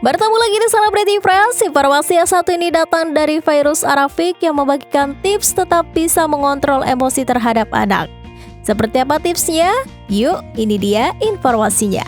Bertemu lagi di Celebrity Friends. Informasi yang satu ini datang dari Fairuz Arafik yang membagikan tips tetap bisa mengontrol emosi terhadap anak. Seperti apa tipsnya? Yuk, ini dia informasinya.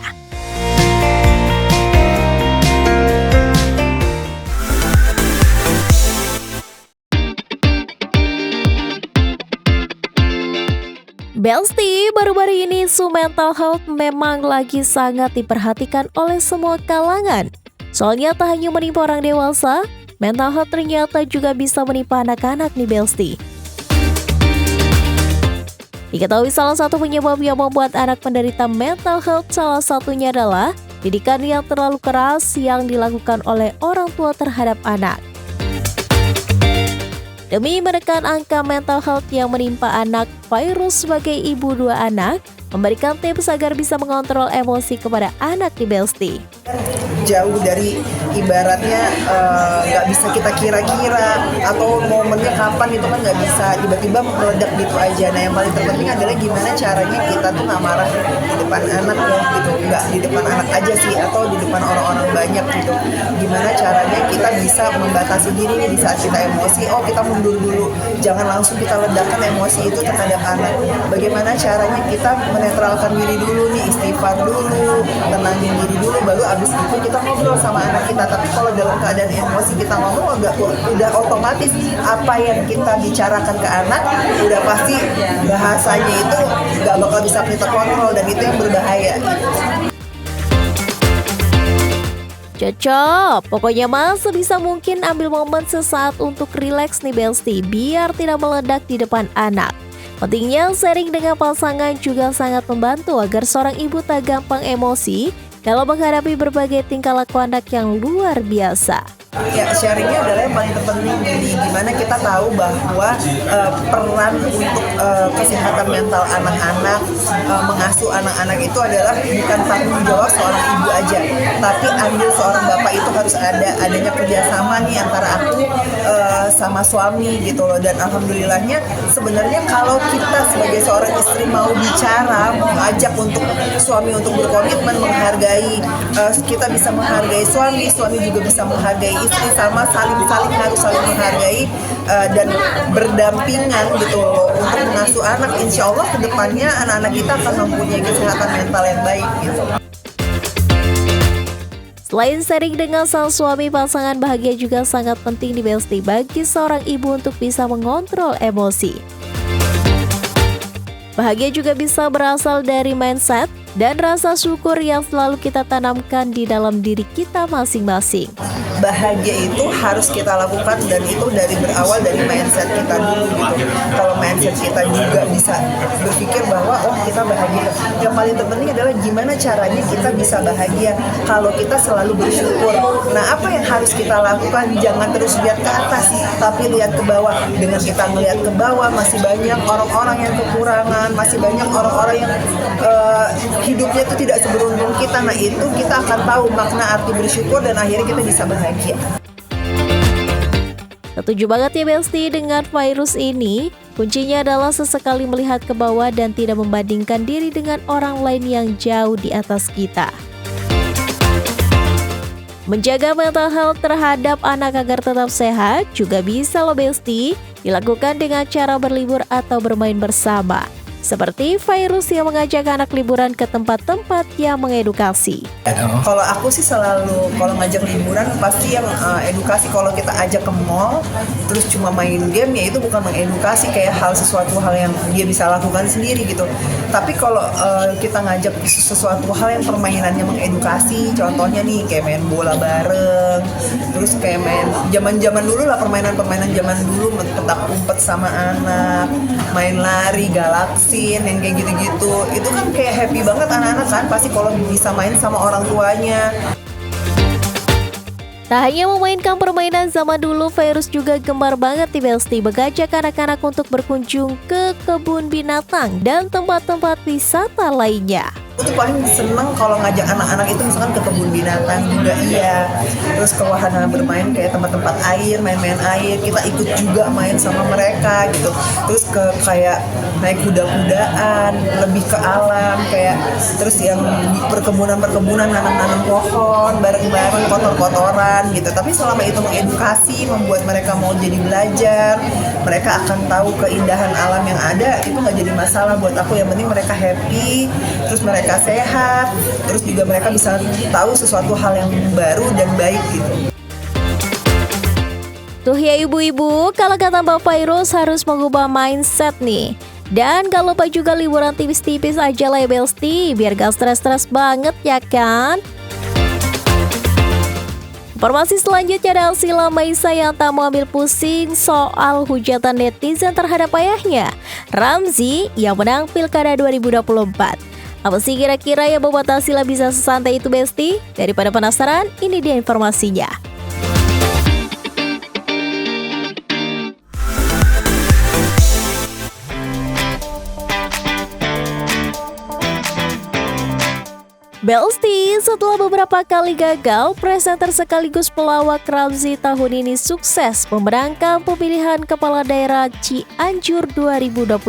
Belsti, baru-baru ini isu mental health memang lagi sangat diperhatikan oleh semua kalangan. Soalnya tak hanya menimpa orang dewasa, mental health ternyata juga bisa menimpa anak-anak nih Belsti. Diketahui salah satu penyebab yang membuat anak menderita mental health salah satunya adalah didikan yang terlalu keras yang dilakukan oleh orang tua terhadap anak. Demi menekan angka mental health yang menimpa anak, Fairuz sebagai ibu dua anak memberikan tips agar bisa mengontrol emosi kepada anak di Belsti. Jauh dari ibaratnya nggak bisa kita kira-kira atau momennya kapan itu kan nggak bisa tiba-tiba meledak gitu aja. Nah yang paling terpenting adalah gimana caranya kita tuh nggak marah di depan anak ya gitu, nggak di depan anak aja sih atau di depan orang-orang banyak gitu. Gimana caranya kita bisa membatasi diri nih di saat kita emosi. Oh kita mundur dulu, jangan langsung kita ledakan emosi itu terhadap anak. Bagaimana caranya kita menetralkan diri dulu nih, istighfar dulu, tenangin diri dulu, baru abis itu kita ngobrol sama anak kita. Tapi kalau dalam keadaan emosi kita ngomong udah otomatis apa yang kita bicarakan ke anak udah pasti bahasanya itu nggak bakal bisa kita kontrol dan itu yang berbahaya. Cocok, pokoknya mas sebisa mungkin ambil momen sesaat untuk rileks nih Belsti biar tidak meledak di depan anak. Pentingnya sharing dengan pasangan juga sangat membantu agar seorang ibu tak gampang emosi kalau menghadapi berbagai tingkah laku anak yang luar biasa. Ya, sharingnya adalah yang paling terpenting di gimana kita tahu bahwa peran untuk kesehatan mental anak-anak, mengasuh anak-anak itu adalah bukan tanggung jawab seorang ibu aja, tapi andil seorang bapak itu harus adanya kerjasama nih antara aku sama suami gitu loh. Dan alhamdulillahnya sebenarnya kalau kita sebagai seorang istri mau bicara, mengajak untuk suami untuk berkomitmen, menghargai, kita bisa menghargai suami juga bisa menghargai istri, sama saling harus saling menghargai dan berdampingan gitu loh untuk mengasuh anak. Insya Allah kedepannya anak-anak kita akan mempunyai kesehatan mental yang baik gitu. Selain sharing dengan sang suami, pasangan bahagia juga sangat penting di Belsti bagi seorang ibu untuk bisa mengontrol emosi. Bahagia juga bisa berasal dari mindset dan rasa syukur yang selalu kita tanamkan di dalam diri kita masing-masing. Bahagia itu harus kita lakukan dan itu berawal dari mindset kita dulu gitu. Kalau mindset kita juga bisa berpikir bahwa oh kita bahagia. Yang paling terpenting adalah gimana caranya kita bisa bahagia kalau kita selalu bersyukur. Nah apa yang harus kita lakukan? Jangan terus lihat ke atas, tapi lihat ke bawah. Dengan kita melihat ke bawah masih banyak orang-orang yang kekurangan, masih banyak orang-orang yang hidupnya itu tidak seberuntung kita. Nah itu kita akan tahu makna arti bersyukur dan akhirnya kita bisa bahagia. Setuju banget ya Belsti dengan Fairuz ini. Kuncinya adalah sesekali melihat ke bawah dan tidak membandingkan diri dengan orang lain yang jauh di atas kita. Menjaga mental health terhadap anak agar tetap sehat juga bisa loh Belsti dilakukan dengan cara berlibur atau bermain bersama. Seperti Fairuz yang mengajak anak liburan ke tempat-tempat yang mengedukasi. Kalau aku sih selalu kalau ngajak liburan pasti yang edukasi. Kalau kita ajak ke mall terus cuma main game ya itu bukan mengedukasi, kayak sesuatu hal yang dia bisa lakukan sendiri gitu. Tapi kalau kita ngajak sesuatu hal yang permainannya mengedukasi, contohnya nih kayak main bola bareng, terus kayak main zaman dulu lah, permainan zaman dulu, petak umpet sama anak, main lari, galaksi yang kayak gitu-gitu, itu kan kayak happy banget anak-anak kan pasti kalau bisa main sama orang tuanya. Tak hanya memainkan permainan zaman dulu, Fairuz juga gemar banget di Belsti mengajak anak-anak untuk berkunjung ke kebun binatang dan tempat-tempat wisata lainnya. Aku tuh paling seneng kalau ngajak anak-anak itu misalkan ke kebun binatang juga iya, terus ke wahana bermain kayak tempat-tempat air, main-main air, kita ikut juga main sama mereka gitu, terus ke kayak naik kuda-kudaan, lebih ke alam kayak, terus yang di perkebunan-perkebunan nanam-nanam pohon bareng-bareng, kotor-kotoran gitu, tapi selama itu mengedukasi, membuat mereka mau jadi belajar, mereka akan tahu keindahan alam yang ada, itu nggak jadi masalah buat aku. Yang penting mereka happy, terus mereka sehat, terus juga mereka bisa tahu sesuatu hal yang baru dan baik gitu. Tuh ya ibu-ibu, kalau kata Mbak Fairuz harus mengubah mindset nih. Dan gak lupa juga liburan tipis-tipis aja lah ya Belsti, biar gak stres-stres banget ya kan? Informasi selanjutnya ada Elsila Maisa yang tak mau ambil pusing soal hujatan netizen terhadap ayahnya, Ramzy, yang menang Pilkada 2024. Apa sih kira-kira yang membuat Elsila bisa sesantai itu Besti? Daripada penasaran, ini dia informasinya. Belsti, setelah beberapa kali gagal, presenter sekaligus pelawak Ramzy tahun ini sukses memenangkan pemilihan kepala daerah Cianjur 2024.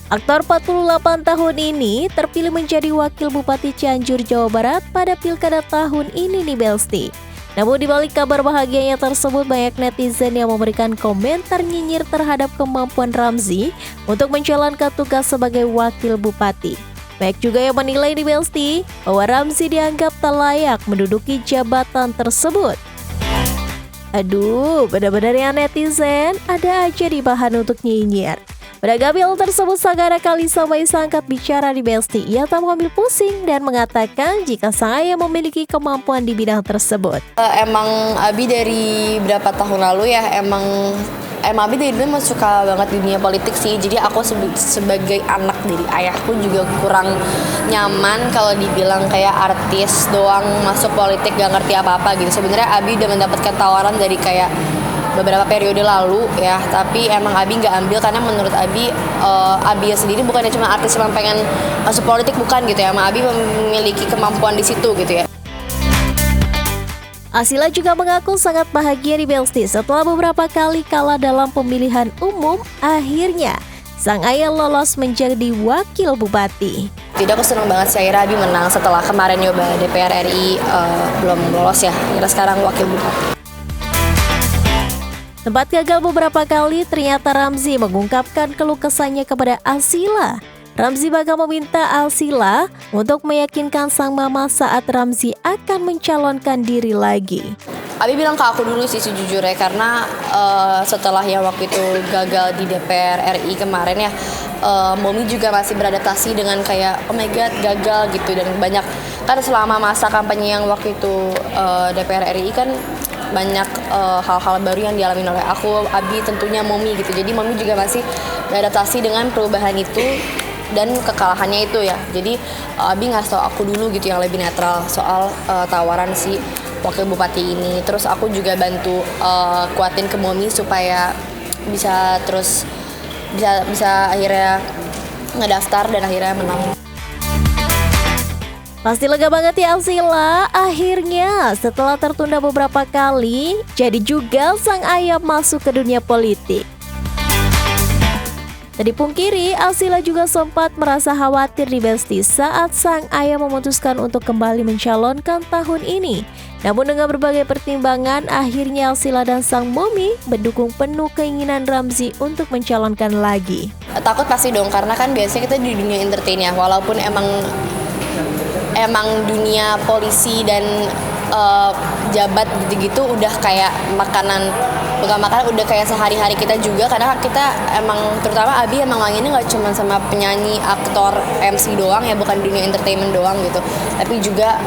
Aktor 48 tahun ini terpilih menjadi Wakil Bupati Cianjur, Jawa Barat pada Pilkada tahun ini nih Belsti. Namun di balik kabar bahagianya tersebut, banyak netizen yang memberikan komentar nyinyir terhadap kemampuan Ramzy untuk menjalankan tugas sebagai Wakil Bupati. Banyak juga yang menilai di Belsti bahwa Ramzy dianggap tak layak menduduki jabatan tersebut. Aduh, benar-benar ya netizen, ada aja di bahan untuk nyinyir. Menanggapi hal tersebut, sang anak Elsila Maisa angkat bicara di Belsti. Ia tak mengambil pusing dan mengatakan jika sang ayah memiliki kemampuan di bidang tersebut. Emang Abi dari berapa tahun lalu ya, emang Abi dari dulu suka banget dunia politik sih. Jadi aku sebagai anak dari ayahku juga kurang nyaman kalau dibilang kayak artis doang masuk politik gak ngerti apa-apa gitu. Sebenarnya Abi udah mendapatkan tawaran dari kayak beberapa periode lalu ya, tapi emang Abi nggak ambil karena menurut Abi Abi sendiri bukannya cuma artis yang pengen masuk politik, bukan gitu ya, emang Abi memiliki kemampuan di situ gitu ya. Elsila juga mengaku sangat bahagia di Belsti setelah beberapa kali kalah dalam pemilihan umum, akhirnya sang ayah lolos menjadi wakil bupati. Jadi aku senang banget sih akhirnya Abi menang setelah kemarin nyoba DPR RI belum lolos ya, akhirnya sekarang wakil bupati. Sempat gagal beberapa kali, ternyata Ramzy mengungkapkan keluh kesahnya kepada Elsila. Ramzy bakal meminta Elsila untuk meyakinkan sang mama saat Ramzy akan mencalonkan diri lagi. Abi bilang ke aku dulu sih sejujurnya, karena setelah yang waktu itu gagal di DPR RI kemarin ya, Momi juga masih beradaptasi dengan kayak oh my god gagal gitu, dan banyak kan selama masa kampanye yang waktu itu DPR RI kan banyak hal-hal baru yang dialami oleh aku, Abi, tentunya Momi gitu. Jadi Momi juga masih beradaptasi dengan perubahan itu dan kekalahannya itu ya. Jadi Abi ngasih tau aku dulu gitu yang lebih netral soal tawaran si wakil bupati ini. Terus aku juga bantu kuatin ke Momi supaya bisa terus bisa akhirnya ngedaftar dan akhirnya menang. Pasti lega banget ya Elsila. Akhirnya setelah tertunda beberapa kali, jadi juga sang ayah masuk ke dunia politik. Tadi pungkiri, Elsila juga sempat merasa khawatir di Belsti saat sang ayah memutuskan untuk kembali mencalonkan tahun ini. Namun dengan berbagai pertimbangan, akhirnya Elsila dan sang Momi mendukung penuh keinginan Ramzy untuk mencalonkan lagi. Takut pasti dong, karena kan biasanya kita di dunia entertain ya, walaupun emang dunia polisi dan jabat gitu-gitu udah kayak bukan makanan, udah kayak sehari-hari kita juga, karena kita emang, terutama Abi emang nganginnya nggak cuma sama penyanyi, aktor, MC doang ya, bukan dunia entertainment doang gitu, tapi juga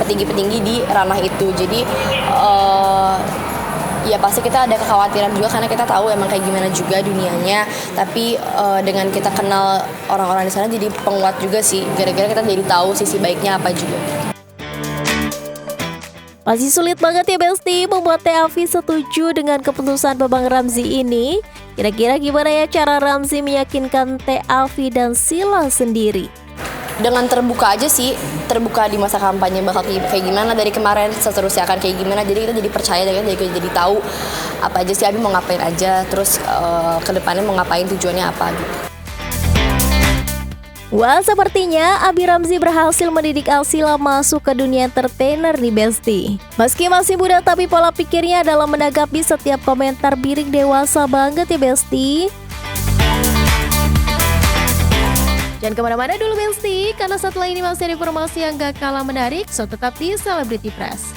petinggi-petinggi di ranah itu. Jadi ya pasti kita ada kekhawatiran juga karena kita tahu emang kayak gimana juga dunianya, tapi dengan kita kenal orang-orang di sana jadi penguat juga sih, gara-gara kita jadi tahu sisi baiknya apa juga. Masih sulit banget ya Besti membuat Teh Afi setuju dengan keputusan Babang Ramzy ini. Kira-kira gimana ya cara Ramzy meyakinkan Teh Afi dan Sheila sendiri? Dengan terbuka aja sih, terbuka di masa kampanye bakal kayak gimana dari kemarin, seterusnya akan kayak gimana. Jadi kita jadi percaya dan jadi tahu apa aja sih Abi mau ngapain aja, terus kedepannya mau ngapain, tujuannya apa gitu. Wah, sepertinya Abi Ramzy berhasil mendidik Sheila masuk ke dunia entertainer nih Besti. Meski masih muda tapi pola pikirnya dalam menanggapi setiap komentar birik dewasa banget ya Besti. Jangan kemana-mana dulu Besti, karena setelah ini masih ada informasi yang gak kalah menarik, so tetap di Celebrity Press.